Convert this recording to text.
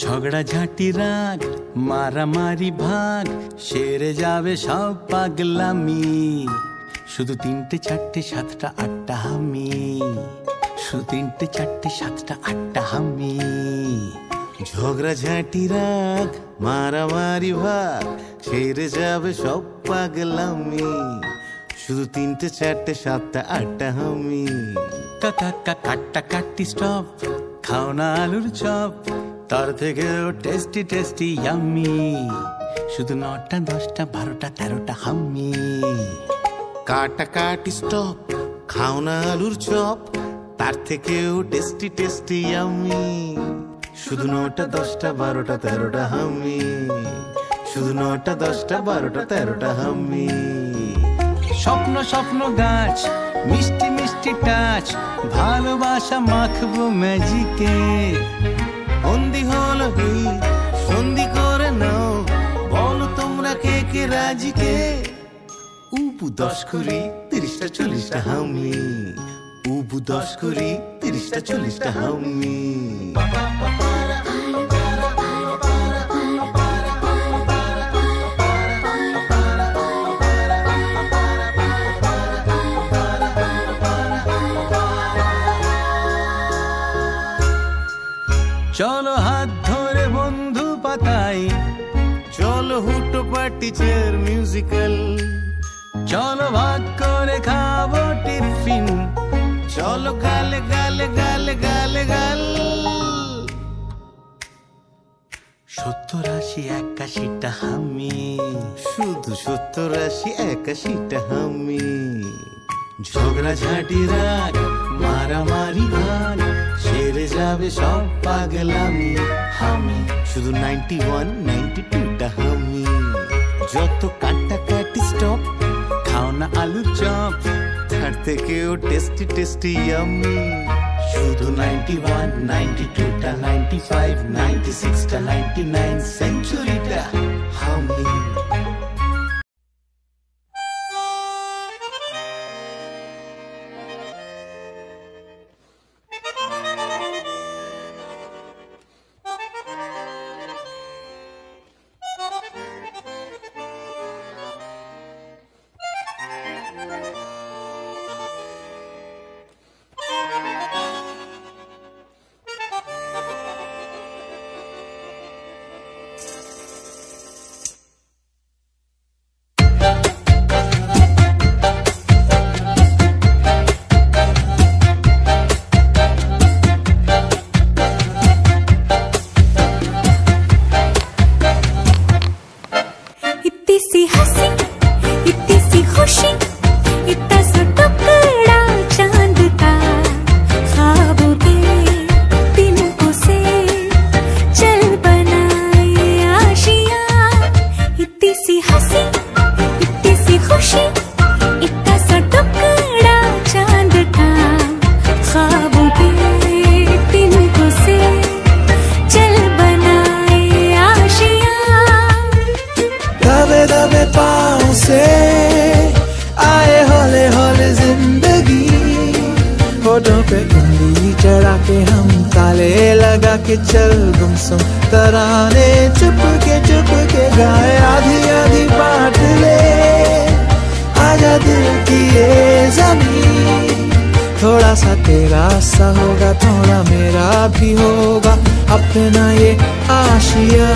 ঝগড়াঝাটি রাগ মারামারি ভাগ সেরে যাবে সব পাগলামি। শুধু 3টে 4টে 7টা 8টা হামি, শুধু 3টে 4টে 7টা 8টা হামি। ঝগড়াঝাটি রাগ মারামারি ভাগ সেরে যাবে সব পাগলামি। শুধু 3টে 4টে 7টা 8টা হামি। কাকা কাটা কাটি স্টপ, খাও না আলুর চপ, তার থেকেও টেস্টি টেস্টি ইয়াম্মি। শুধু 9টা 10টা 12টা 13টা হাম্মি। কাটা কাটি স্টপ, খাও না আলুর চপ, তার থেকেও টেস্টি টেস্টি ইয়াম্মি। শুধু 9টা 10টা 12টা 13টা হাম্মি। শুধু 9টা 10টা 12টা 13টা হাম্মি। স্বপ্ন স্বপ্ন গাছ মিষ্টি মিষ্টি টাচ, ভালোবাসা মাখবো ম্যাজিকে। বন্দি হলো এই সন্ধি করে নাও, বলো তোমরা কে কে রাজি কে। উবু 10 কুড়ি 30টা 40টা হামি। উবু 10 কুড়ি 30টা 40টা হামি। চলো হাত ধরে বন্ধু পাতাই, চলো হুটো পার্টি চেয়ার মিউজিক্যাল। চলো ভাগ করে খাবো টিফিন, চলো গালে গালে গালে গালে গাল। 70 80 81টা হামি। শুধু 70 80 81টা হামি। ঝগড়াঝাটি রাগ মারামারি ভাগ সেরে যাবে সব পাগলামি। হামি শুধু 91 92টা হামি। যত কাটা কাটি স্টপ, খাও না আলুর চপ, তার থেকেও টেস্টি টেস্টি ইয়াম্মি। শুধু 91 92টা 95 96টা 99 সেঞ্চুরিটা হামি। चढ़ा के हम ताले लगा के चल गुमसुम तराने चुप के गाए आधी आधी बात ले आजा दिल की ये ज़मीन। थोड़ा सा तेरा सा होगा थोड़ा मेरा भी होगा अपना ये आशिया।